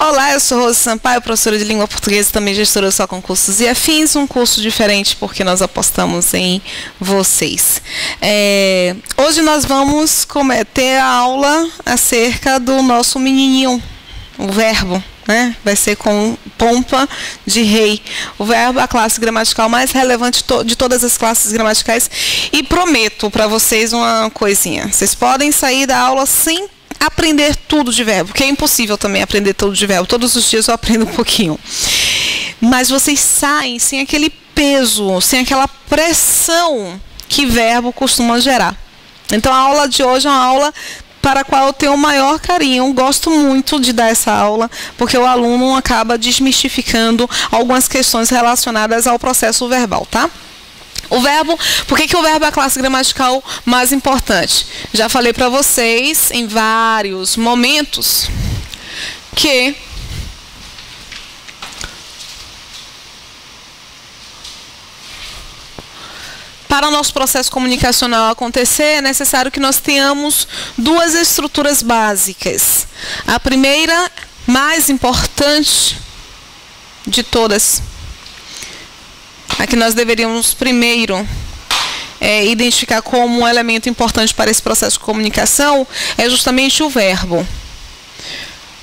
Olá, eu sou Rose Sampaio, professora de língua portuguesa e também gestora só concursos e afins, um curso diferente porque nós apostamos em vocês. Hoje nós vamos ter a aula acerca do nosso menininho, o verbo, né? Vai ser com pompa de rei. O verbo é a classe gramatical mais relevante de todas as classes gramaticais e prometo para vocês uma coisinha. Vocês podem sair da aula sem aprender tudo de verbo, que é impossível também aprender tudo de verbo. Todos os dias eu aprendo um pouquinho. Mas vocês saem sem aquele peso, sem aquela pressão que verbo costuma gerar. Então a aula de hoje é uma aula para a qual eu tenho o maior carinho. Gosto muito de dar essa aula, porque o aluno acaba desmistificando algumas questões relacionadas ao processo verbal, tá? O verbo, por que o verbo é a classe gramatical mais importante? Já falei para vocês em vários momentos que para o nosso processo comunicacional acontecer, é necessário que nós tenhamos duas estruturas básicas. A primeira, mais importante de todas, a que nós deveríamos primeiro identificar como um elemento importante para esse processo de comunicação, é justamente o verbo.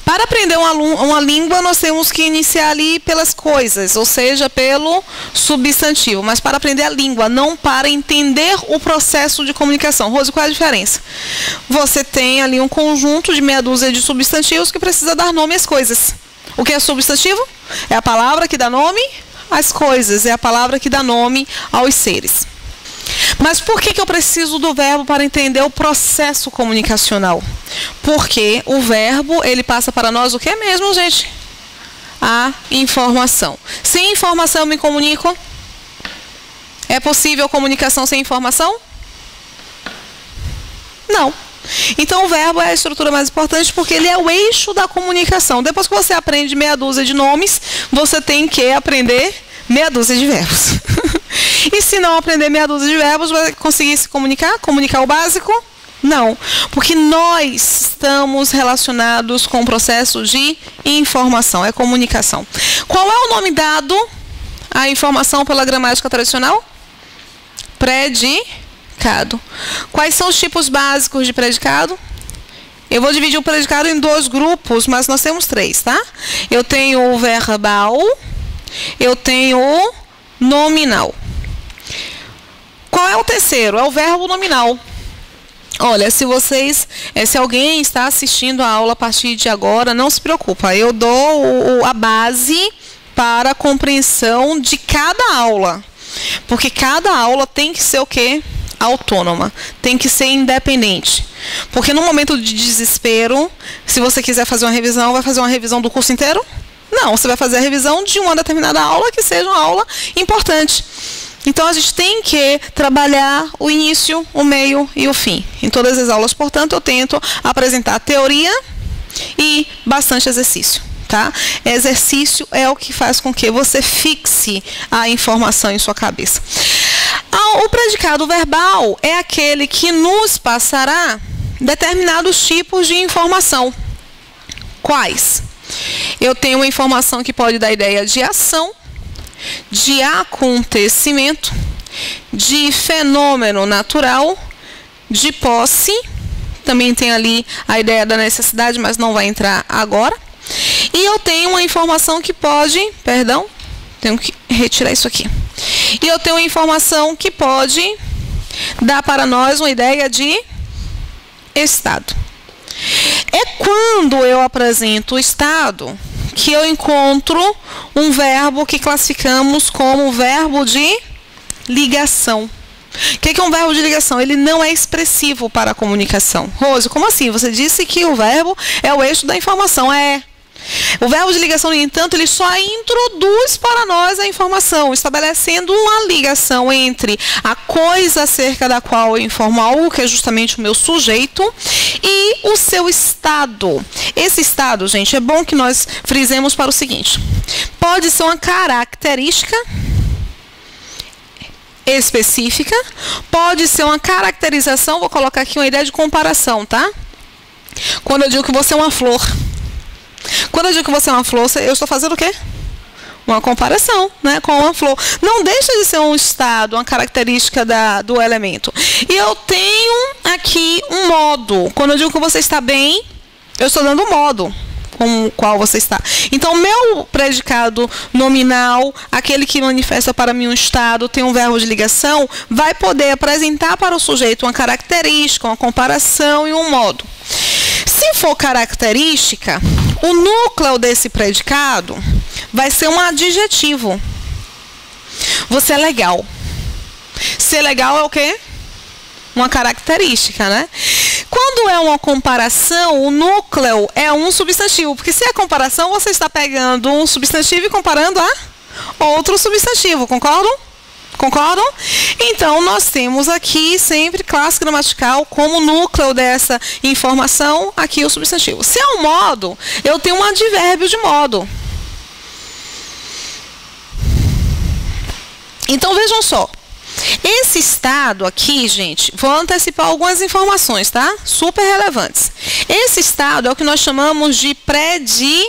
Para aprender uma língua, nós temos que iniciar ali pelas coisas, ou seja, pelo substantivo. Mas para aprender a língua, não para entender o processo de comunicação. Rose, qual é a diferença? Você tem ali um conjunto de meia dúzia de substantivos que precisa dar nome às coisas. O que é substantivo? É a palavra que dá nome às coisas, é a palavra que dá nome aos seres. Mas por que eu preciso do verbo para entender o processo comunicacional? Porque o verbo, ele passa para nós o que mesmo, gente? A informação. Sem informação eu me comunico? É possível comunicação sem informação? Não. Então o verbo é a estrutura mais importante porque ele é o eixo da comunicação. Depois que você aprende meia dúzia de nomes, você tem que aprender meia dúzia de verbos. E se não aprender meia dúzia de verbos, vai conseguir se comunicar? Comunicar o básico? Não. Porque nós estamos relacionados com o processo de informação, é comunicação. Qual é o nome dado à informação pela gramática tradicional? Predicado. Quais são os tipos básicos de predicado? Eu vou dividir o predicado em dois grupos, mas nós temos três, tá? Eu tenho o verbal, eu tenho o nominal. Qual é o terceiro? É o verbo nominal. Olha, se alguém está assistindo a aula a partir de agora, não se preocupa. Eu dou a base para a compreensão de cada aula. Porque cada aula tem que ser o quê? Autônoma, tem que ser independente. Porque no momento de desespero, se você quiser fazer uma revisão, vai fazer uma revisão do curso inteiro? Não, você vai fazer a revisão de uma determinada aula que seja uma aula importante. Então a gente tem que trabalhar o início, o meio e o fim. Em todas as aulas, portanto, eu tento apresentar a teoria e bastante exercício. Tá? Exercício é o que faz com que você fixe a informação em sua cabeça. O predicado verbal é aquele que nos passará determinados tipos de informação. Quais? Eu tenho uma informação que pode dar ideia de ação, de acontecimento, de fenômeno natural, de posse. Também tem ali a ideia da necessidade, mas não vai entrar agora. E eu tenho uma informação que pode... Perdão, tenho que retirar isso aqui. E eu tenho uma informação que pode dar para nós uma ideia de estado. É quando eu apresento o estado que eu encontro um verbo que classificamos como verbo de ligação. O que é um verbo de ligação? Ele não é expressivo para a comunicação. Rose, como assim? Você disse que o verbo é o eixo da informação. O verbo de ligação, no entanto, ele só introduz para nós a informação, estabelecendo uma ligação entre a coisa acerca da qual eu informo algo, que é justamente o meu sujeito, e o seu estado. Esse estado, gente, é bom que nós frisemos para o seguinte: pode ser uma característica específica, pode ser uma caracterização, vou colocar aqui uma ideia de comparação, tá? Quando eu digo que você é uma flor, Quando eu digo que você é uma flor, eu estou fazendo o quê? Uma comparação, né, com uma flor. Não deixa de ser um estado, uma característica do elemento. E eu tenho aqui um modo. Quando eu digo que você está bem, eu estou dando um modo com o qual você está. Então, meu predicado nominal, aquele que manifesta para mim um estado, tem um verbo de ligação, vai poder apresentar para o sujeito uma característica, uma comparação e um modo. Se for característica, o núcleo desse predicado vai ser um adjetivo. Você é legal. Ser legal é o quê? Uma característica, né? Quando é uma comparação, o núcleo é um substantivo. Porque se é comparação, você está pegando um substantivo e comparando a outro substantivo. Concordam? Concordam? Então, nós temos aqui sempre classe gramatical como núcleo dessa informação, aqui o substantivo. Se é um modo, eu tenho um advérbio de modo. Então, vejam só. Esse estado aqui, gente, vou antecipar algumas informações, tá? Super relevantes. Esse estado é o que nós chamamos de predicativo.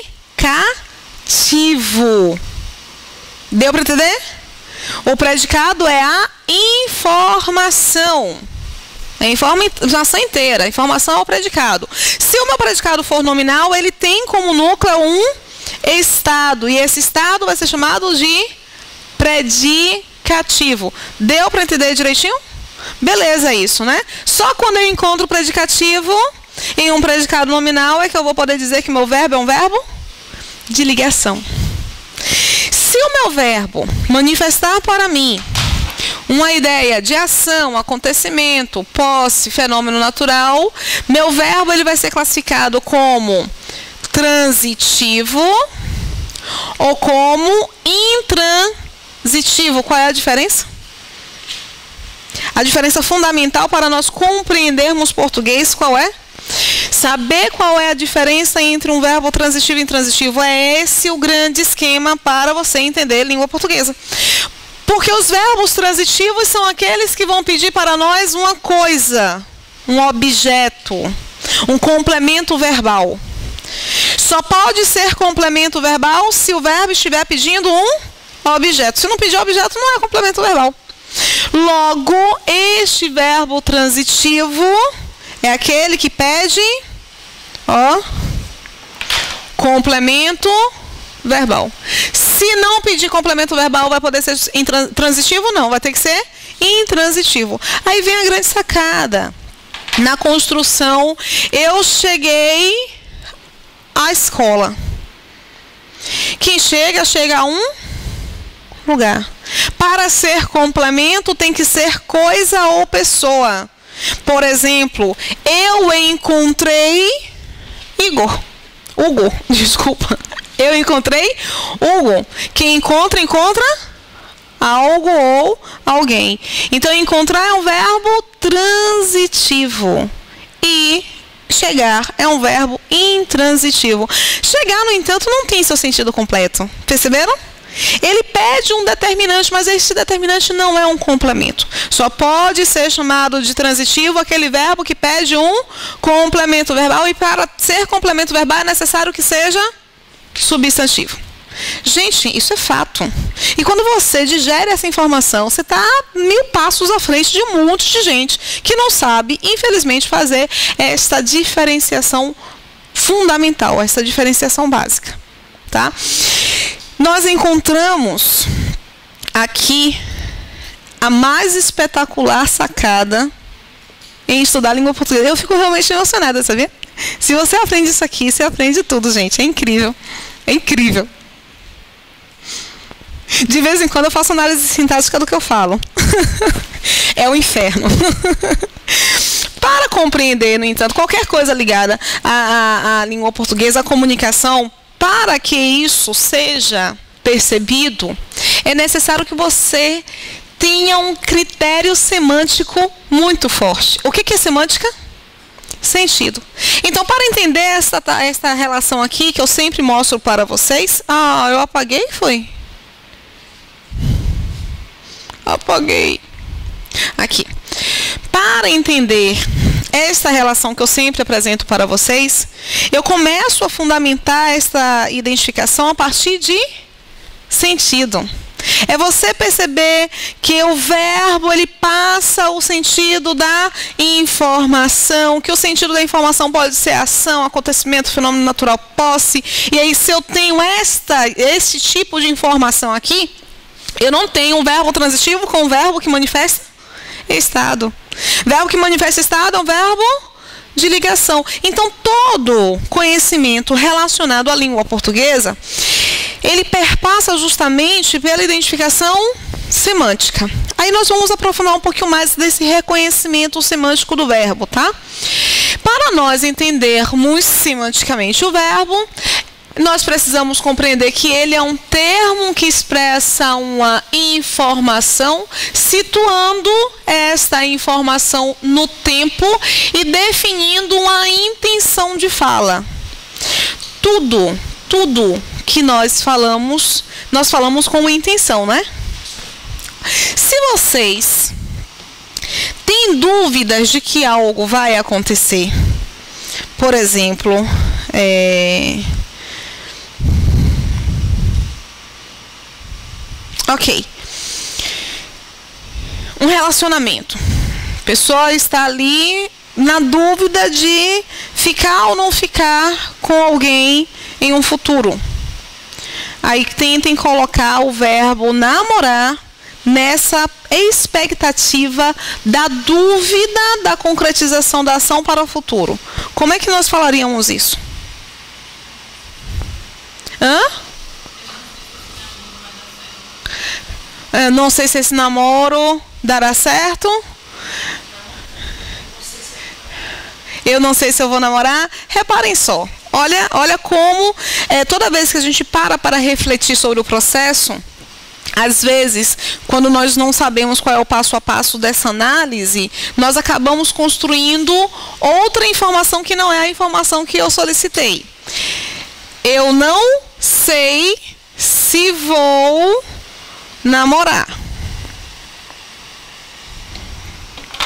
Deu para entender? O predicado é a informação. É a informação inteira. A informação é o predicado. Se o meu predicado for nominal, ele tem como núcleo um estado. E esse estado vai ser chamado de predicativo. Deu para entender direitinho? Beleza, isso, né? Só quando eu encontro o predicativo em um predicado nominal é que eu vou poder dizer que meu verbo é um verbo de ligação. Se o meu verbo manifestar para mim uma ideia de ação, acontecimento, posse, fenômeno natural, meu verbo ele vai ser classificado como transitivo ou como intransitivo. Qual é a diferença? A diferença fundamental para nós compreendermos português, qual é? Saber qual é a diferença entre um verbo transitivo e intransitivo. É esse o grande esquema para você entender língua portuguesa. Porque os verbos transitivos são aqueles que vão pedir para nós uma coisa, um objeto, um complemento verbal. Só pode ser complemento verbal se o verbo estiver pedindo um objeto. Se não pedir objeto, não é complemento verbal. Logo, este verbo transitivo é aquele que pede, ó, complemento verbal. Se não pedir complemento verbal, vai poder ser transitivo? Não, vai ter que ser intransitivo. Aí vem a grande sacada. Na construção, eu cheguei à escola. Quem chega, chega a um lugar. Para ser complemento, tem que ser coisa ou pessoa. Por exemplo, eu encontrei Hugo, desculpa. Eu encontrei Hugo. Quem encontra, encontra algo ou alguém. Então, encontrar é um verbo transitivo. E chegar é um verbo intransitivo. Chegar, no entanto, não tem seu sentido completo. Perceberam? Ele pede um determinante, mas esse determinante não é um complemento. Só pode ser chamado de transitivo aquele verbo que pede um complemento verbal. E para ser complemento verbal é necessário que seja substantivo. Gente, isso é fato. E quando você digere essa informação, você está 1000 passos à frente de um monte de gente que não sabe, infelizmente, fazer esta diferenciação fundamental, essa diferenciação básica. Tá? Nós encontramos aqui a mais espetacular sacada em estudar a língua portuguesa. Eu fico realmente emocionada, sabia? Se você aprende isso aqui, você aprende tudo, gente. É incrível. É incrível. De vez em quando eu faço análise sintática do que eu falo. É o inferno. Para compreender, no entanto, qualquer coisa ligada à língua portuguesa, à comunicação, para que isso seja percebido, é necessário que você tenha um critério semântico muito forte. O que é semântica? Sentido. Então, para entender esta relação aqui, que eu sempre mostro para vocês... Ah, eu apaguei, foi? Apaguei. Aqui. Para entender esta relação que eu sempre apresento para vocês, eu começo a fundamentar esta identificação a partir de sentido. É você perceber que o verbo, ele passa o sentido da informação, que o sentido da informação pode ser ação, acontecimento, fenômeno natural, posse. E aí, se eu tenho esse tipo de informação aqui, eu não tenho um verbo transitivo com um verbo que manifesta estado. Verbo que manifesta estado é um verbo de ligação. Então, todo conhecimento relacionado à língua portuguesa, ele perpassa justamente pela identificação semântica. Aí nós vamos aprofundar um pouquinho mais desse reconhecimento semântico do verbo, tá? Para nós entendermos semanticamente o verbo, nós precisamos compreender que ele é um termo que expressa uma informação, situando esta informação no tempo e definindo uma intenção de fala. Tudo que nós falamos com intenção, né? Se vocês têm dúvidas de que algo vai acontecer, por exemplo, um relacionamento. A pessoa está ali na dúvida de ficar ou não ficar com alguém em um futuro. Aí tentem colocar o verbo namorar nessa expectativa da dúvida da concretização da ação para o futuro. Como é que nós falaríamos isso? Não sei se esse namoro dará certo. Eu não sei se eu vou namorar. Reparem só. Olha como toda vez que a gente para refletir sobre o processo, às vezes, quando nós não sabemos qual é o passo a passo dessa análise, nós acabamos construindo outra informação que não é a informação que eu solicitei. Eu não sei se vou namorar.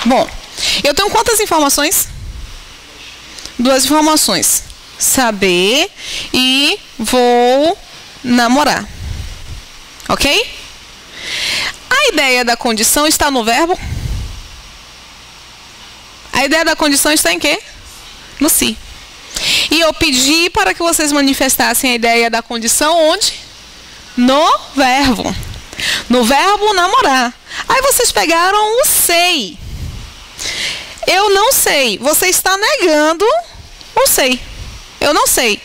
Bom, eu tenho quantas informações? 2 informações. Saber e vou namorar. Ok? A ideia da condição está no verbo? A ideia da condição está em quê? No si. E eu pedi para que vocês manifestassem a ideia da condição onde? No verbo. No verbo namorar. Aí vocês pegaram o sei. Eu não sei. Você está negando o sei. Eu não sei.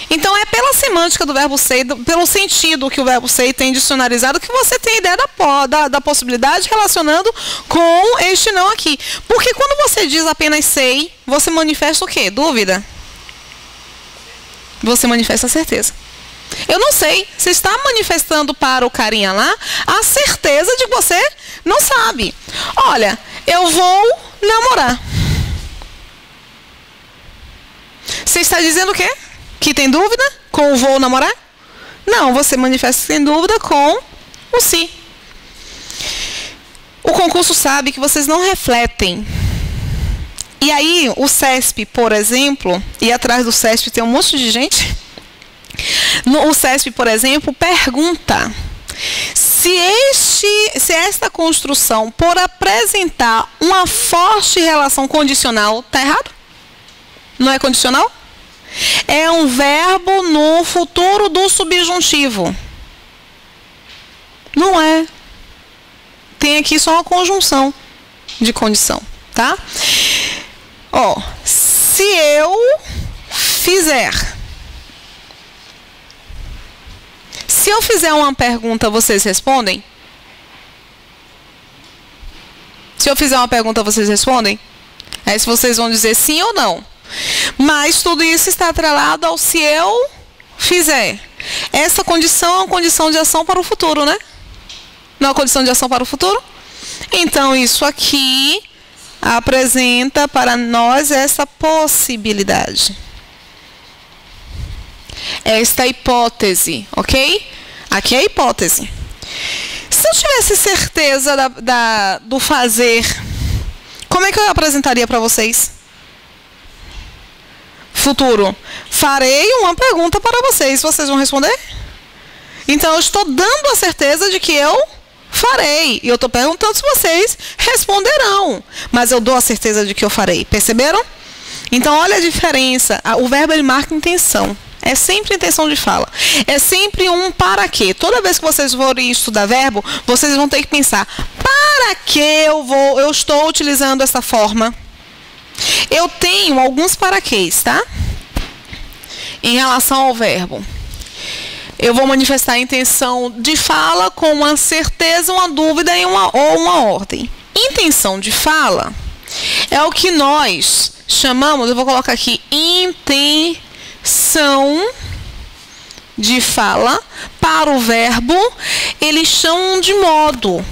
Então é pela semântica do verbo sei, pelo sentido que o verbo sei tem dicionarizado, que você tem ideia da possibilidade relacionando com este não aqui. Porque quando você diz apenas sei, você manifesta o quê? Dúvida? Você manifesta certeza. Eu não sei. Você está manifestando para o carinha lá a certeza de que você não sabe. Olha, eu vou namorar. Você está dizendo o quê? Que tem dúvida com o vou namorar? Não, você manifesta que tem dúvida com o si. O concurso sabe que vocês não refletem. E aí, o CESP, por exemplo, e atrás do CESP tem um monte de gente. O CESP, por exemplo, pergunta se esta construção, por apresentar uma forte relação condicional, está errado? Não é condicional? É um verbo no futuro do subjuntivo. Não é. Tem aqui só uma conjunção de condição, tá? Ó, se eu fizer. Se eu fizer uma pergunta, vocês respondem? Se eu fizer uma pergunta, vocês respondem? Aí se vocês vão dizer sim ou não. Mas tudo isso está atrelado ao se eu fizer. Essa condição é uma condição de ação para o futuro, né? Não é uma condição de ação para o futuro? Então, isso aqui apresenta para nós essa possibilidade. Esta hipótese, ok? Aqui é a hipótese. Se eu tivesse certeza do fazer, Como é que eu apresentaria para vocês? Futuro. Farei uma pergunta para vocês. Vocês vão responder? Então, eu estou dando a certeza de que eu farei. E eu estou perguntando se vocês responderão. Mas eu dou a certeza de que eu farei. Perceberam? Então, olha a diferença. O verbo, ele marca intenção. É sempre intenção de fala. É sempre um para quê. Toda vez que vocês forem estudar verbo, vocês vão ter que pensar, para que eu estou utilizando essa forma? Eu tenho alguns paraquês, tá? Em relação ao verbo. Eu vou manifestar a intenção de fala com uma certeza, uma dúvida ou uma ordem. Intenção de fala é o que nós chamamos, eu vou colocar aqui, intenção de fala. Para o verbo, eles chamam de modo.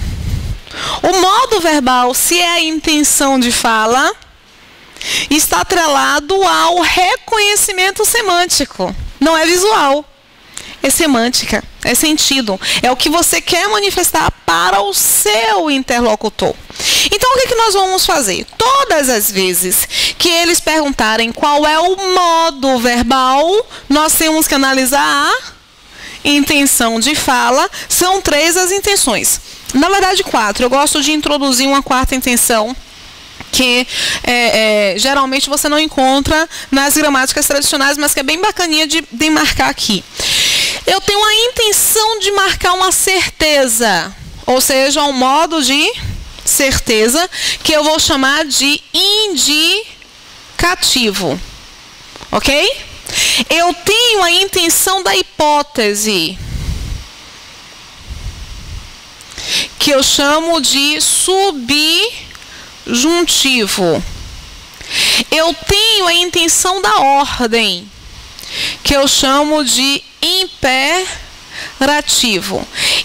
O modo verbal, se é a intenção de fala, está atrelado ao reconhecimento semântico. Não é visual. É semântica, é sentido. É o que você quer manifestar para o seu interlocutor. Então, o que nós vamos fazer? Todas as vezes que eles perguntarem qual é o modo verbal, nós temos que analisar a intenção de fala. São 3 as intenções. Na verdade, 4. Eu gosto de introduzir uma 4ª intenção, que geralmente você não encontra nas gramáticas tradicionais, mas que é bem bacaninha de marcar aqui. Eu tenho a intenção de marcar uma certeza, ou seja, um modo de certeza, que eu vou chamar de indicativo. Ok? Eu tenho a intenção da hipótese, que eu chamo de subjuntivo. Eu tenho a intenção da ordem, que eu chamo de imperativo.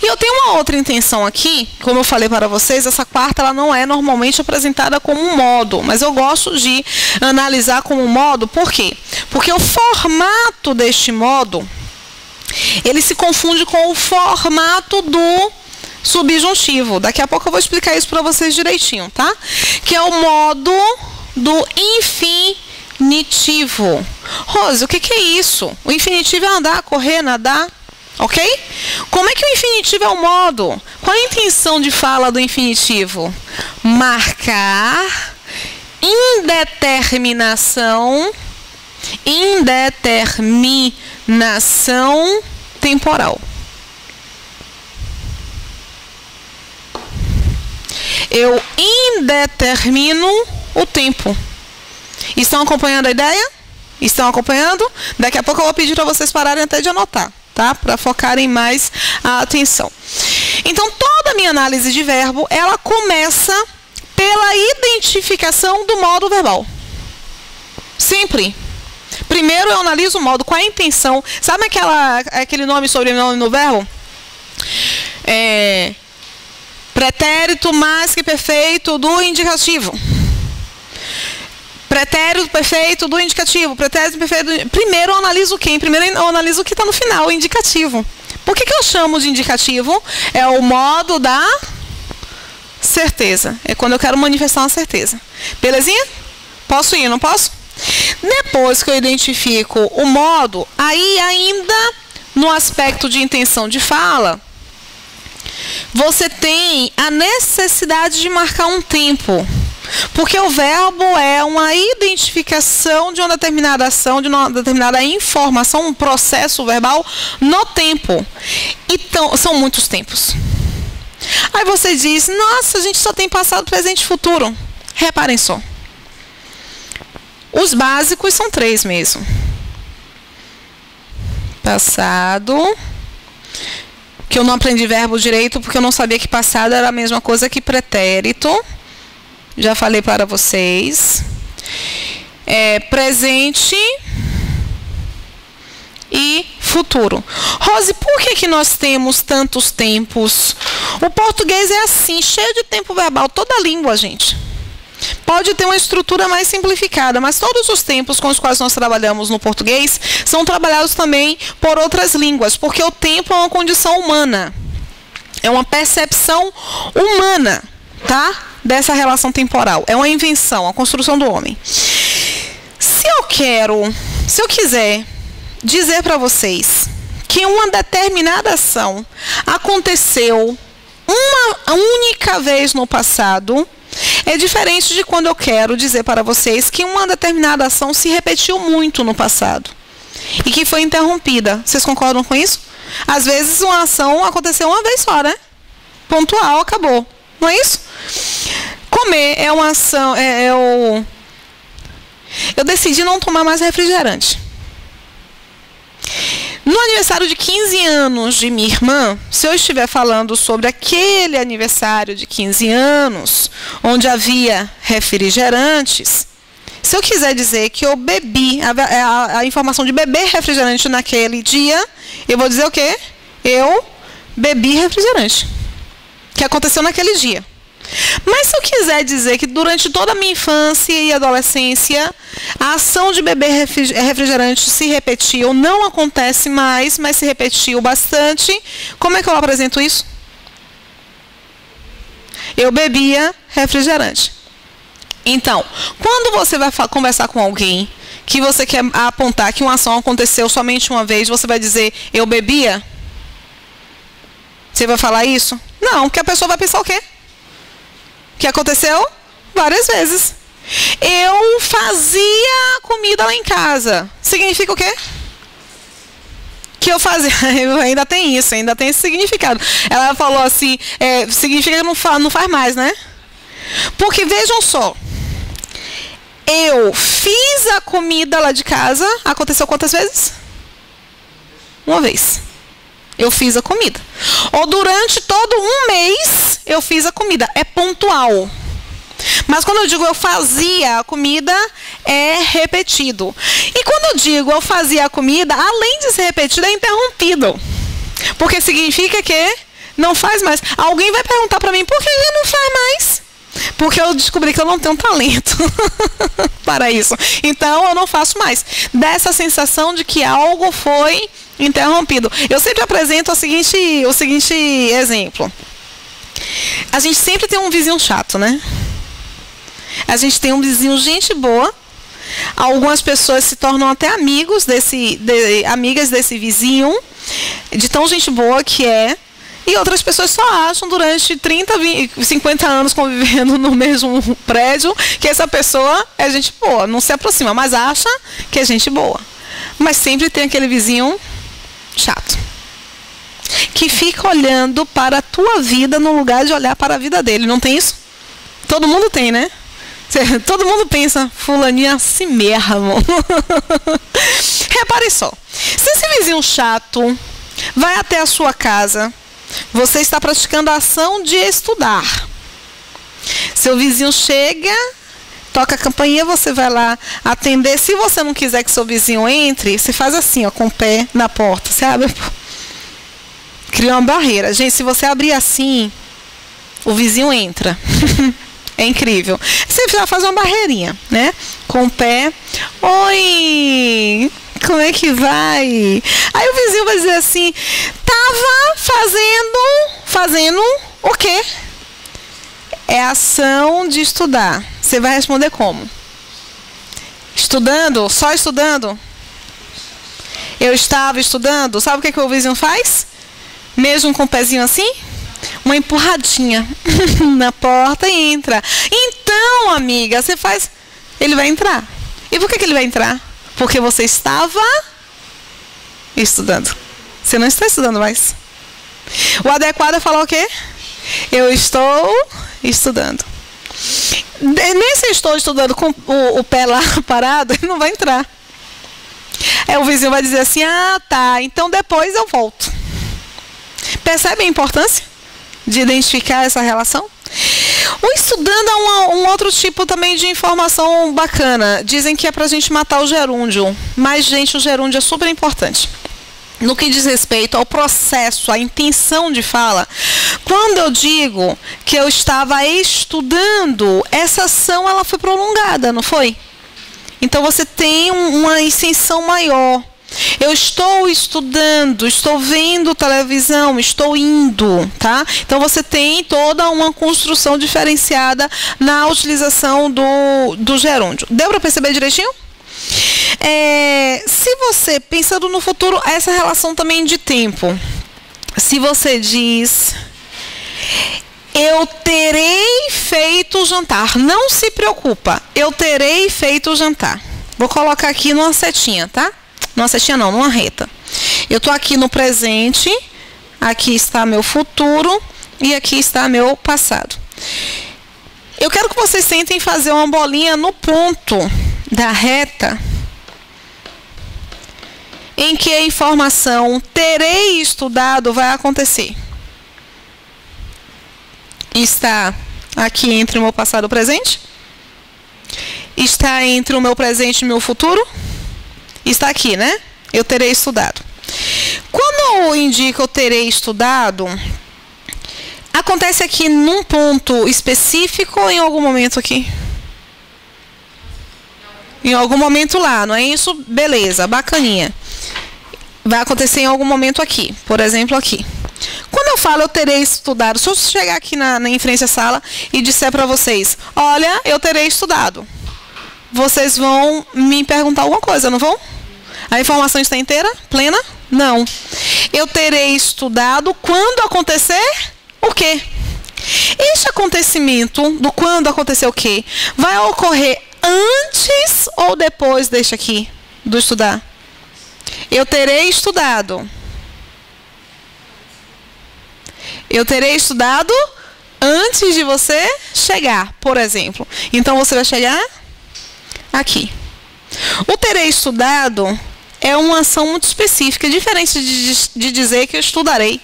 E eu tenho uma outra intenção aqui, como eu falei para vocês, essa 4ª ela não é normalmente apresentada como um modo, mas eu gosto de analisar como um modo. Por quê? Porque o formato deste modo, ele se confunde com o formato do subjuntivo. Daqui a pouco eu vou explicar isso para vocês direitinho, tá? Que é o modo do infinitivo. Rose, o que é isso? O infinitivo é andar, correr, nadar, ok? Como é que o infinitivo é o modo? Qual é a intenção de fala do infinitivo? Marcar indeterminação temporal. Eu indetermino o tempo. Estão acompanhando a ideia? Estão acompanhando? Daqui a pouco eu vou pedir para vocês pararem até de anotar, tá? Para focarem mais a atenção. Então, toda a minha análise de verbo, ela começa pela identificação do modo verbal. Sempre. Primeiro eu analiso o modo, qual é a intenção. Sabe aquele nome e sobrenome no verbo? Pretérito mais que perfeito do indicativo. Pretérito perfeito do indicativo. Pretérito perfeito do... Primeiro eu analiso quem? Primeiro eu analiso o que está no final, o indicativo. Por que eu chamo de indicativo? É o modo da certeza. É quando eu quero manifestar uma certeza. Belezinha? Posso ir, não posso? Depois que eu identifico o modo, aí ainda no aspecto de intenção de fala, você tem a necessidade de marcar um tempo. Porque o verbo é uma identificação de uma determinada ação, de uma determinada informação, um processo verbal no tempo. Então, são muitos tempos. Aí você diz, nossa, a gente só tem passado, presente e futuro. Reparem só. Os básicos são 3 mesmo. Passado, que eu não aprendi verbo direito, porque eu não sabia que passado era a mesma coisa que pretérito. Já falei para vocês. Presente e futuro. Rose, por que nós temos tantos tempos? O português é assim, cheio de tempo verbal. Toda a língua, gente. Pode ter uma estrutura mais simplificada, mas todos os tempos com os quais nós trabalhamos no português são trabalhados também por outras línguas, porque o tempo é uma condição humana. É uma percepção humana, tá? dessa relação temporal. É uma invenção, a construção do homem. Se eu quiser dizer para vocês que uma determinada ação aconteceu uma única vez no passado, é diferente de quando eu quero dizer para vocês que uma determinada ação se repetiu muito no passado e que foi interrompida. Vocês concordam com isso? Às vezes uma ação aconteceu uma vez só, né? Pontual, acabou. Não é isso? Comer é uma ação... Eu decidi não tomar mais refrigerante. No aniversário de 15 anos de minha irmã, se eu estiver falando sobre aquele aniversário de 15 anos, onde havia refrigerantes, se eu quiser dizer que eu bebi, a informação de beber refrigerante naquele dia, eu vou dizer o quê? Eu bebi refrigerante, que aconteceu naquele dia. Mas se eu quiser dizer que durante toda a minha infância e adolescência, a ação de beber refrigerante se repetiu, não acontece mais, mas se repetiu bastante, como é que eu apresento isso? Eu bebia refrigerante. Então, quando você vai conversar com alguém que você quer apontar que uma ação aconteceu somente uma vez, você vai dizer, eu bebia? Você vai falar isso? Não, porque a pessoa vai pensar o quê? Que aconteceu várias vezes. Eu fazia comida lá em casa. Significa o quê? Que eu fazia. Ainda tem isso, ainda tem esse significado. Ela falou assim, significa que não faz mais, né? Porque vejam só. Eu fiz a comida lá de casa. Aconteceu quantas vezes? Uma vez. Eu fiz a comida. Ou durante todo um mês, eu fiz a comida. É pontual. Mas quando eu digo eu fazia a comida, é repetido. E quando eu digo eu fazia a comida, além de ser repetido, é interrompido. Porque significa que não faz mais. Alguém vai perguntar para mim, por que não faz mais? Porque eu descobri que eu não tenho talento para isso. Então, eu não faço mais. Dessa sensação de que algo foi interrompido. Eu sempre apresento o seguinte exemplo. A gente sempre tem um vizinho chato, né? A gente tem um vizinho gente boa. Algumas pessoas se tornam até amigas desse vizinho, de tão gente boa que é. E outras pessoas só acham durante 30, 20, 50 anos convivendo no mesmo prédio que essa pessoa é gente boa. Não se aproxima, mas acha que é gente boa. Mas sempre tem aquele vizinho chato, que fica olhando para a tua vida no lugar de olhar para a vida dele. Não tem isso? Todo mundo tem, né? Todo mundo pensa, fulaninha assim mesmo. Repare só. Se esse vizinho chato vai até a sua casa, você está praticando a ação de estudar. Seu vizinho chega, toca a campainha, você vai lá atender. Se você não quiser que seu vizinho entre, você faz assim, ó, com o pé na porta. Você abre, cria uma barreira. Gente, se você abrir assim, o vizinho entra. É incrível. Você já faz uma barreirinha, né? Com o pé. Oi, como é que vai? Aí o vizinho vai dizer assim, tava fazendo o quê? É ação de estudar. Você vai responder como? Estudando? Só estudando? Eu estava estudando. Sabe o que o vizinho faz? Mesmo com o pezinho assim? Uma empurradinha na porta e entra. Então, amiga, você faz... Ele vai entrar. E por que ele vai entrar? Porque você estava estudando. Você não está estudando mais. O adequado é falar o quê? Eu estou estudando. Nem se eu estou estudando com o pé lá parado, ele não vai entrar. Aí o vizinho vai dizer assim, ah, tá, então depois eu volto. Percebe a importância de identificar essa relação? O estudando é um outro tipo também de informação bacana. Dizem que é pra gente matar o gerúndio. Mas, gente, o gerúndio é super importante. No que diz respeito ao processo, à intenção de fala, quando eu digo que eu estava estudando, essa ação ela foi prolongada, não foi? Então você tem uma extensão maior. Eu estou estudando, estou vendo televisão, estou indo, tá? Então você tem toda uma construção diferenciada na utilização do gerúndio. Deu para perceber direitinho? Se você, pensando no futuro, essa relação também de tempo. Se você diz, eu terei feito o jantar, não se preocupa, eu terei feito o jantar. Vou colocar aqui numa setinha, tá? Numa setinha não, numa reta. Eu estou aqui no presente, aqui está meu futuro e aqui está meu passado. Eu quero que vocês tentem fazer uma bolinha no ponto da reta em que a informação terei estudado vai acontecer. Está aqui entre o meu passado e o presente? Está entre o meu presente e o meu futuro? Está aqui, né? Eu terei estudado. Quando eu indico eu terei estudado, acontece aqui num ponto específico ou em algum momento aqui? Em algum momento lá, não é isso? Beleza, bacaninha. Vai acontecer em algum momento aqui, por exemplo aqui. Quando eu falo eu terei estudado, se eu chegar aqui em frente à sala e disser para vocês, olha, eu terei estudado, vocês vão me perguntar alguma coisa, não vão? A informação está inteira? Plena? Não. Eu terei estudado quando acontecer o quê? Este acontecimento, do quando acontecer o quê? Vai ocorrer antes ou depois deste aqui, do estudar? Eu terei estudado. Eu terei estudado antes de você chegar, por exemplo. Então, você vai chegar aqui. O terei estudado é uma ação muito específica, diferente de dizer que eu estudarei.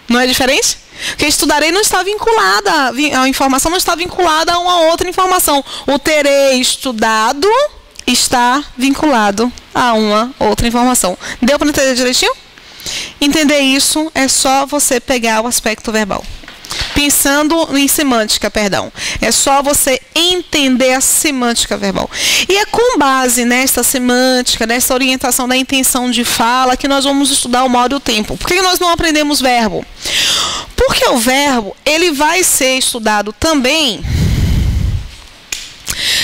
Não é diferente? Porque estudarei não está vinculada, a informação não está vinculada a uma outra informação. O terei estudado está vinculado a uma outra informação. Deu para entender direitinho? Entender isso é só você pegar o aspecto verbal. Pensando em semântica, perdão. É só você entender a semântica verbal. E é com base nessa semântica, nessa orientação da intenção de fala, que nós vamos estudar o modo e o tempo. Por que nós não aprendemos verbo? Porque o verbo, ele vai ser estudado também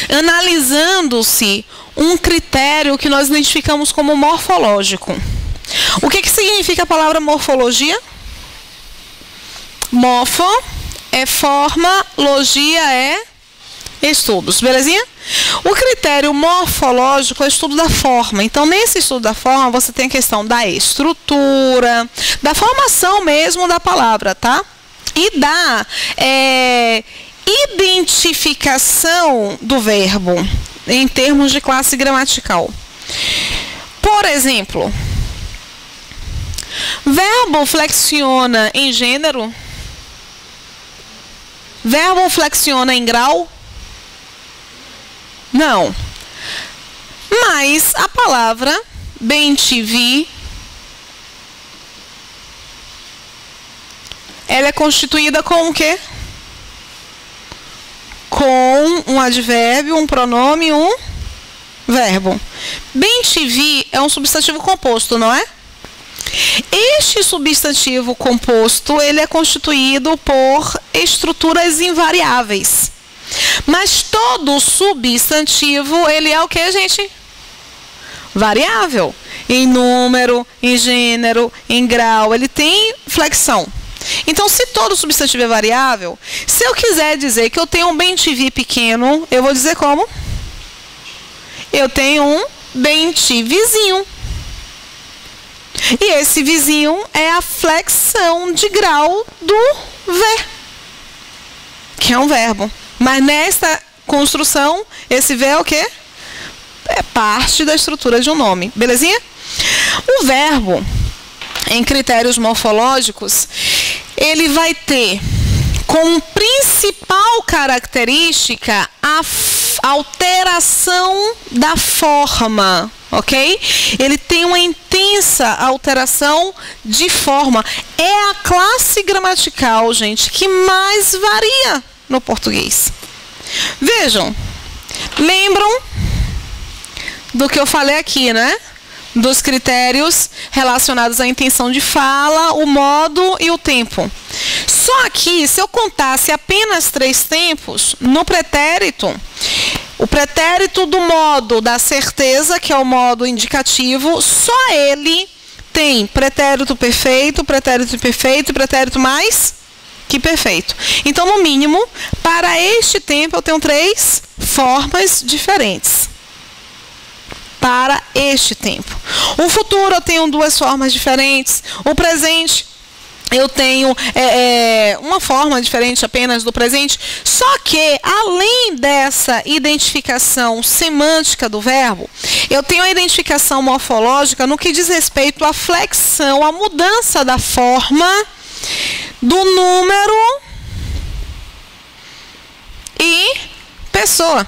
analisando-se um critério que nós identificamos como morfológico. O que significa a palavra morfologia? Morfo é forma, logia é estudos, belezinha? O critério morfológico é o estudo da forma. Então, nesse estudo da forma, você tem a questão da estrutura, da formação mesmo da palavra, tá? E da identificação do verbo em termos de classe gramatical. Por exemplo, verbo flexiona em gênero? Verbo flexiona em grau? Não. Mas a palavra bem te vi, ela é constituída com o quê? Com um advérbio, um pronome, um verbo. Bem te vi é um substantivo composto, não é? Este substantivo composto, ele é constituído por estruturas invariáveis. Mas todo substantivo, ele é o que, gente? Variável. Em número, em gênero, em grau, ele tem flexão. Então, se todo substantivo é variável, se eu quiser dizer que eu tenho um bem-te-vi pequeno, eu vou dizer como? Eu tenho um bem-te-vizinho. E esse vizinho é a flexão de grau do ver, que é um verbo. Mas nesta construção, esse ver é o quê? É parte da estrutura de um nome. Belezinha? O verbo, em critérios morfológicos, ele vai ter como principal característica a alteração da forma, ok? Ele tem uma intensa alteração de forma. É a classe gramatical, gente, que mais varia no português. Vejam, lembram do que eu falei aqui, né? dos critérios relacionados à intenção de fala, o modo e o tempo. Só que, se eu contasse apenas 3 tempos, no pretérito, o pretérito do modo da certeza, que é o modo indicativo, só ele tem pretérito perfeito, pretérito imperfeito e pretérito mais que perfeito. Então, no mínimo, para este tempo, eu tenho 3 formas diferentes. Para este tempo. O futuro, eu tenho 2 formas diferentes. O presente, eu tenho uma forma diferente apenas do presente. Só que, além dessa identificação semântica do verbo, eu tenho a identificação morfológica no que diz respeito à flexão, à mudança da forma do número e pessoa.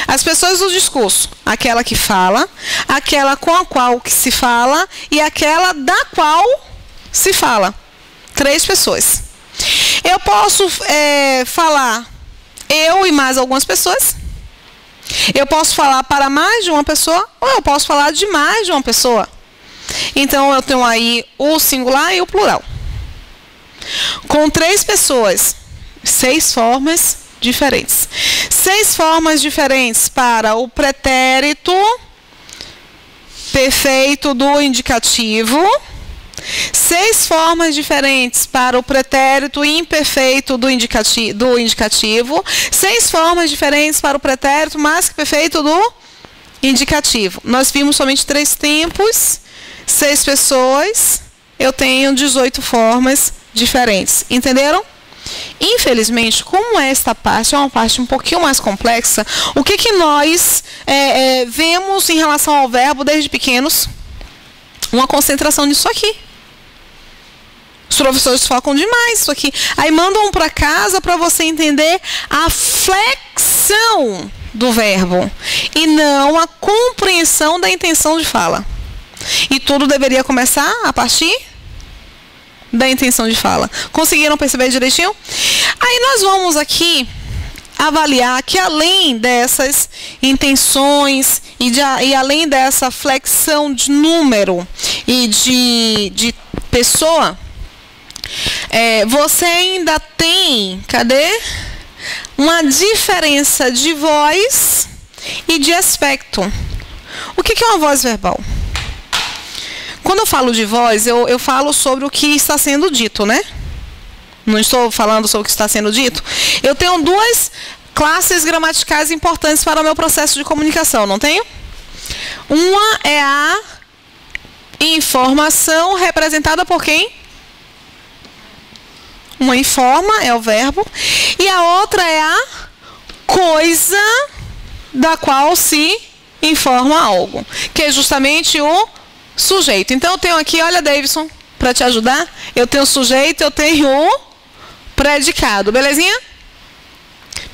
As pessoas do discurso, aquela que fala, aquela com a qual que se fala e aquela da qual se fala. 3 pessoas. Eu posso falar eu e mais algumas pessoas. Eu posso falar para mais de uma pessoa ou eu posso falar de mais de uma pessoa. Então, eu tenho aí o singular e o plural. Com 3 pessoas, 6 formas diferentes. 6 formas diferentes para o pretérito perfeito do indicativo. 6 formas diferentes para o pretérito imperfeito do indicativo. 6 formas diferentes para o pretérito mais que perfeito do indicativo. Nós vimos somente 3 tempos, 6 pessoas. Eu tenho 18 formas diferentes. Entenderam? Infelizmente, como esta parte é uma parte um pouquinho mais complexa, o que nós vemos em relação ao verbo desde pequenos? Uma concentração nisso aqui. Os professores focam demais isso aqui. Aí mandam para casa para você entender a flexão do verbo e não a compreensão da intenção de fala. E tudo deveria começar a partir da intenção de fala. Conseguiram perceber direitinho? Aí nós vamos aqui avaliar que além dessas intenções e além dessa flexão de número e de pessoa, você ainda tem, cadê? Uma diferença de voz e de aspecto. O que é uma voz verbal? Quando eu falo de voz, eu falo sobre o que está sendo dito, né? Não estou falando sobre o que está sendo dito. Eu tenho 2 classes gramaticais importantes para o meu processo de comunicação, não tenho? Uma é a informação representada por quem? Uma informa, é o verbo. E a outra é a coisa da qual se informa algo, que é justamente o sujeito. Então, eu tenho aqui, olha, Davidson, para te ajudar, eu tenho o sujeito, eu tenho o predicado. Belezinha?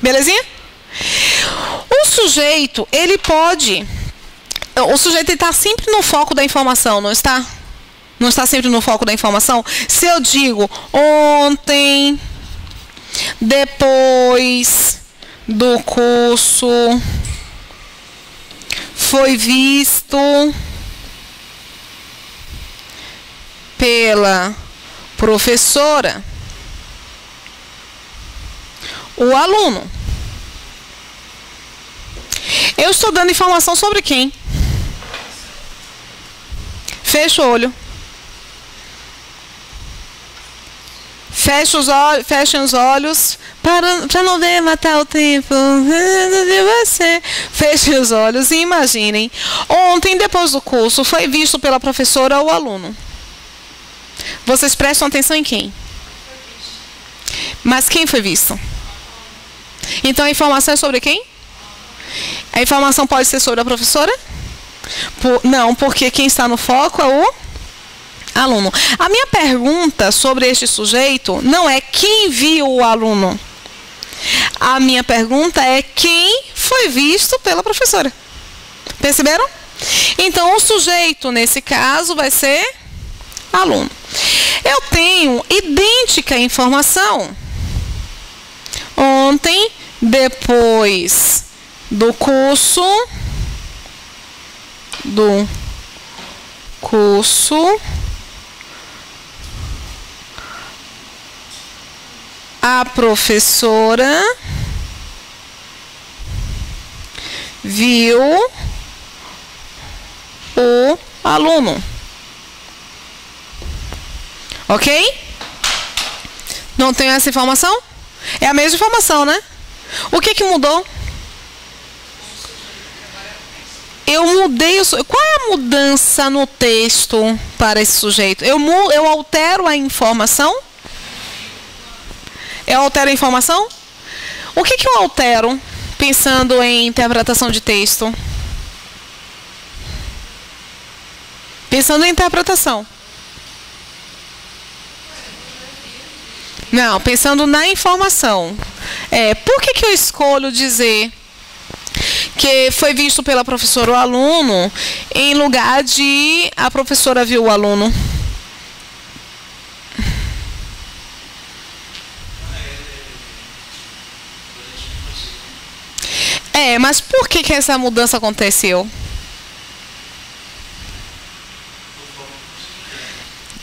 Belezinha? O sujeito, ele pode... O sujeito está sempre no foco da informação, não está? Não está sempre no foco da informação? Se eu digo ontem, depois do curso, foi visto pela professora, o aluno. Eu estou dando informação sobre quem? Fecha o olho. Fechem os olhos para não ver matar o tempo de você. Fechem os olhos e imaginem. Ontem, depois do curso, foi visto pela professora ou aluno. Vocês prestam atenção em quem? Mas quem foi visto? Então a informação é sobre quem? A informação pode ser sobre a professora? Não, porque quem está no foco é o aluno. A minha pergunta sobre este sujeito não é quem viu o aluno. A minha pergunta é quem foi visto pela professora. Perceberam? Então, o sujeito, nesse caso, vai ser aluno. Eu tenho idêntica informação. Ontem, depois do curso, do curso a professora viu o aluno. Ok? Não tenho essa informação? É a mesma informação, né? O que mudou? Eu mudei o... Qual é a mudança no texto para esse sujeito? Eu altero a informação? Eu altero a informação? O que eu altero pensando em interpretação de texto? Pensando em interpretação. Não, pensando na informação. Por que eu escolho dizer que foi visto pela professora o aluno, em lugar de a professora viu o aluno? Mas por que essa mudança aconteceu?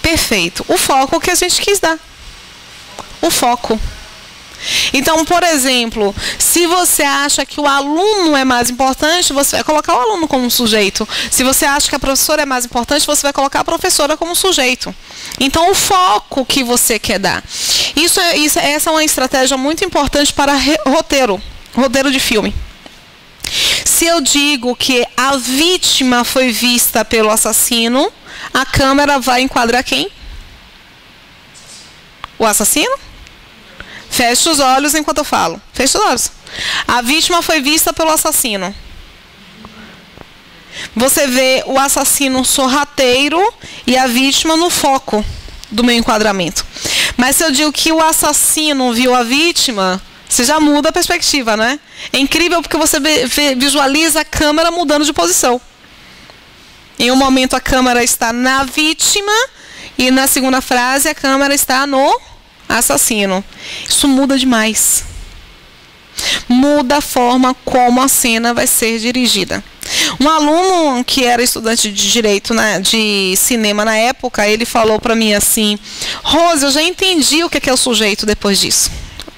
Perfeito. O foco que a gente quis dar. O foco. Então, por exemplo, se você acha que o aluno é mais importante, você vai colocar o aluno como sujeito. Se você acha que a professora é mais importante, você vai colocar a professora como sujeito. Então, o foco que você quer dar. Essa é uma estratégia muito importante para roteiro de filme. Se eu digo que a vítima foi vista pelo assassino, a câmera vai enquadrar quem? O assassino? Feche os olhos enquanto eu falo. Feche os olhos. A vítima foi vista pelo assassino. Você vê o assassino sorrateiro e a vítima no foco do meu enquadramento. Mas se eu digo que o assassino viu a vítima, você já muda a perspectiva, né? É incrível porque você visualiza a câmera mudando de posição. Em um momento a câmera está na vítima e na segunda frase a câmera está no assassino. Isso muda demais. Muda a forma como a cena vai ser dirigida. Um aluno que era estudante de direito, de cinema na época, ele falou para mim assim: Rose, eu já entendi o que é o sujeito depois disso.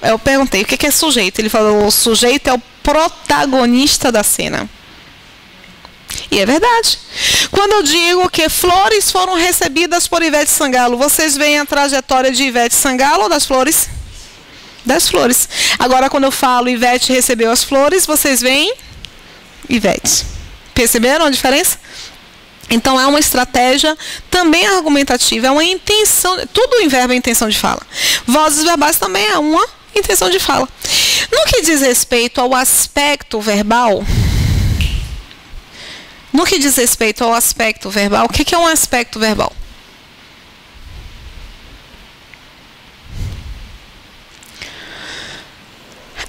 Eu perguntei, o que é sujeito? Ele falou, o sujeito é o protagonista da cena. E é verdade. Quando eu digo que flores foram recebidas por Ivete Sangalo, vocês veem a trajetória de Ivete Sangalo ou das flores? Das flores. Agora, quando eu falo Ivete recebeu as flores, vocês veem Ivete. Perceberam a diferença? Então, é uma estratégia também argumentativa, é uma intenção, tudo em verbo é intenção de fala. Vozes verbais também é uma intenção de fala. No que diz respeito ao aspecto verbal, o que é um aspecto verbal?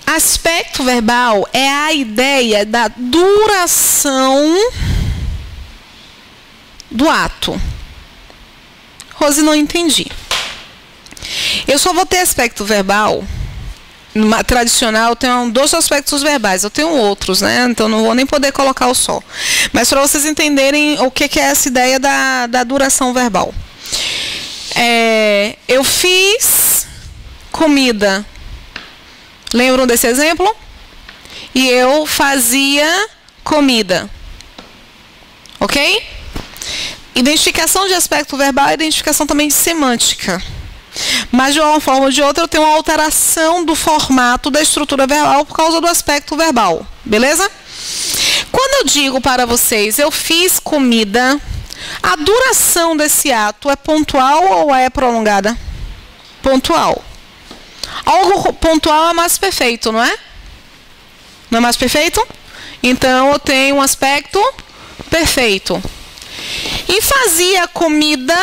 Aspecto verbal é a ideia da duração do ato. Rose, não entendi. Eu só vou ter aspecto verbal. Tradicional, eu tenho 2 aspectos verbais. Eu tenho outros, né? Então não vou nem poder colocar o só. Mas para vocês entenderem o que é essa ideia da duração verbal. Eu fiz comida. Lembram desse exemplo? E eu fazia comida. Ok? Identificação de aspecto verbal e identificação também de semântica. Mas de uma forma ou de outra eu tenho uma alteração do formato da estrutura verbal por causa do aspecto verbal. Beleza? Quando eu digo para vocês, eu fiz comida, a duração desse ato é pontual ou é prolongada? Pontual. Algo pontual é mais perfeito, não é? Não é mais perfeito? Então eu tenho um aspecto perfeito. E fazia comida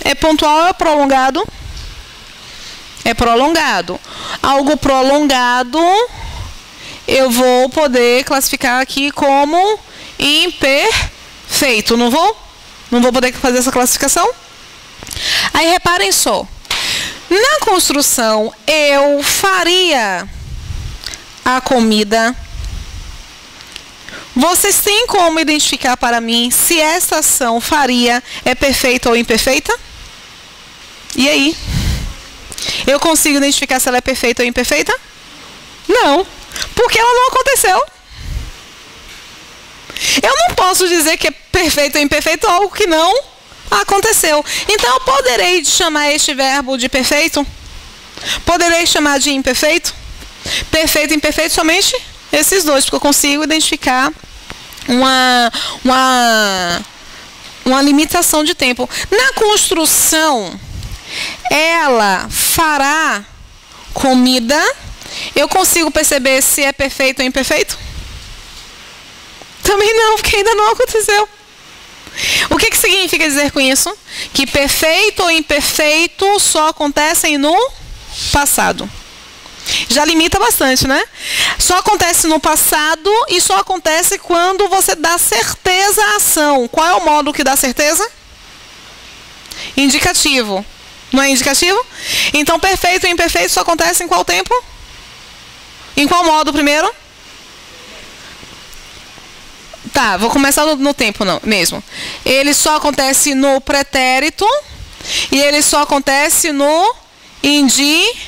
é pontual ou é prolongado? É prolongado. Algo prolongado eu vou poder classificar aqui como imperfeito, não vou? Não vou poder fazer essa classificação? Aí reparem só. Na construção, eu faria a comida. Vocês têm como identificar para mim se esta ação faria é perfeita ou imperfeita? E aí? Eu consigo identificar se ela é perfeita ou imperfeita? Não, porque ela não aconteceu. Eu não posso dizer que é perfeito ou imperfeito algo que não aconteceu. Então eu poderei chamar este verbo de perfeito? Poderei chamar de imperfeito? Perfeito e imperfeito somente esses dois, porque eu consigo identificar uma limitação de tempo. Na construção, ela fará comida. Eu consigo perceber se é perfeito ou imperfeito? Também não, porque ainda não aconteceu. O que significa dizer com isso? Que perfeito ou imperfeito só acontecem no passado. Já limita bastante, né? Só acontece no passado e só acontece quando você dá certeza à ação. Qual é o modo que dá certeza? Indicativo. Não é indicativo? Então, perfeito e imperfeito só acontece em qual tempo? Em qual modo primeiro? Tá, vou começar no tempo não, mesmo. Ele só acontece no pretérito e ele só acontece no indicativo.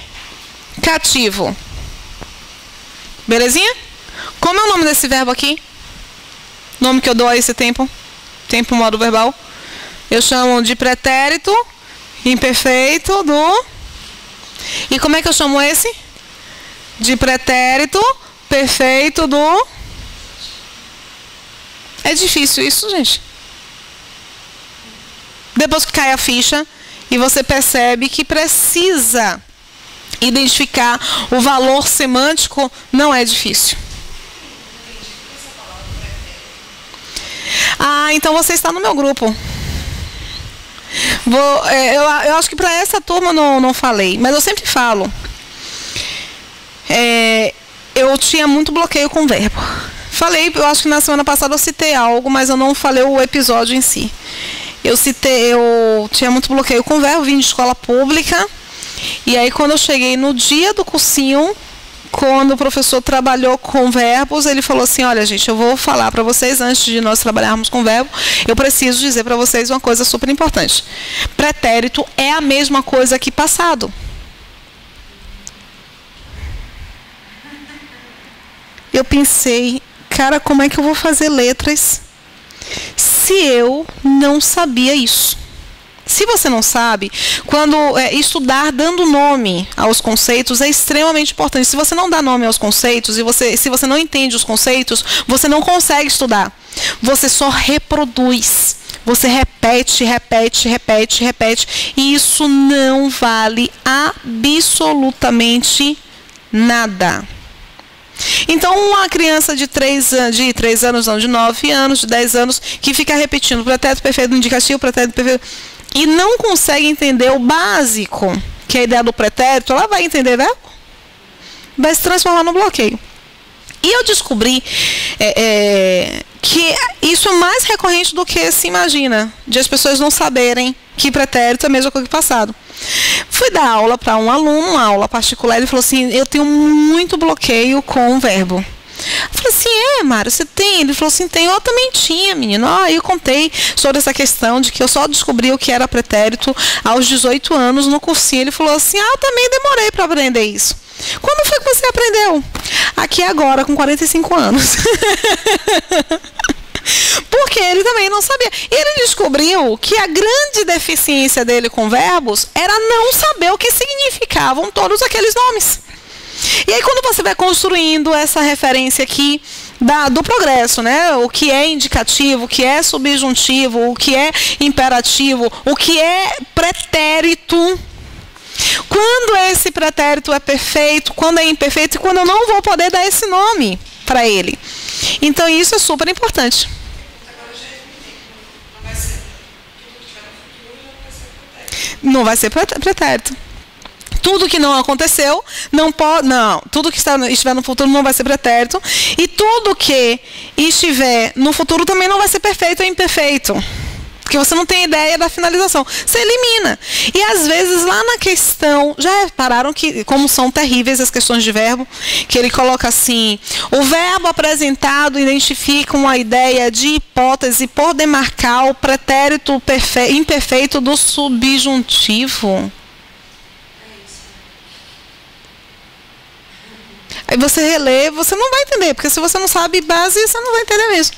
Belezinha? Como é o nome desse verbo aqui? Nome que eu dou a esse tempo? Tempo modo verbal. Eu chamo de pretérito imperfeito do... E como é que eu chamo esse? De pretérito perfeito do... É difícil isso, gente. Depois que cai a ficha e você percebe que precisa identificar o valor semântico, não é difícil. Ah, então você está no meu grupo. Eu acho que para essa turma eu não falei, mas eu sempre falo. Eu tinha muito bloqueio com verbo. Falei, eu acho que na semana passada eu citei algo, mas eu não falei o episódio em si. Eu tinha muito bloqueio com verbo, vim de escola pública. E aí quando eu cheguei no dia do cursinho, quando o professor trabalhou com verbos, ele falou assim, olha gente, eu vou falar para vocês, antes de nós trabalharmos com verbo, eu preciso dizer para vocês uma coisa super importante. Pretérito é a mesma coisa que passado. Eu pensei, cara, como é que eu vou fazer letras se eu não sabia isso? Se você não sabe, quando estudar dando nome aos conceitos é extremamente importante. Se você não dá nome aos conceitos e se você não entende os conceitos, você não consegue estudar. Você só reproduz. Você repete, repete, repete, repete. E isso não vale absolutamente nada. Então, uma criança de 3 anos, não, de 9 anos, de 10 anos, que fica repetindo pretérito perfeito indicativo, pretérito perfeito, e não consegue entender o básico, que é a ideia do pretérito, ela vai entender, né? Vai se transformar no bloqueio. E eu descobri que isso é mais recorrente do que se imagina, de as pessoas não saberem que pretérito é a mesma coisa que passado. Fui dar aula para um aluno, uma aula particular, ele falou assim, eu tenho muito bloqueio com o verbo. Eu falei assim, Mário, você tem? Ele falou assim, tem. Eu também tinha, menino. Aí eu contei sobre essa questão de que eu só descobri o que era pretérito aos 18 anos no cursinho. Ele falou assim, eu também demorei para aprender isso. Quando foi que você aprendeu? Aqui agora, com 45 anos. Porque ele também não sabia. Ele descobriu que a grande deficiência dele com verbos era não saber o que significavam todos aqueles nomes. E aí quando você vai construindo essa referência aqui do progresso, né? O que é indicativo, o que é subjuntivo, o que é imperativo, o que é pretérito. Quando esse pretérito é perfeito, quando é imperfeito e quando eu não vou poder dar esse nome para ele. Então isso é super importante. Não vai ser pretérito. Tudo que não aconteceu, tudo que estiver no futuro não vai ser pretérito. E tudo que estiver no futuro também não vai ser perfeito ou imperfeito. Porque você não tem ideia da finalização. Você elimina. E às vezes lá na questão, já repararam que como são terríveis as questões de verbo, que ele coloca assim, o verbo apresentado identifica uma ideia de hipótese por demarcar o pretérito imperfeito do subjuntivo. Aí você relê, você não vai entender, porque se você não sabe base, você não vai entender mesmo.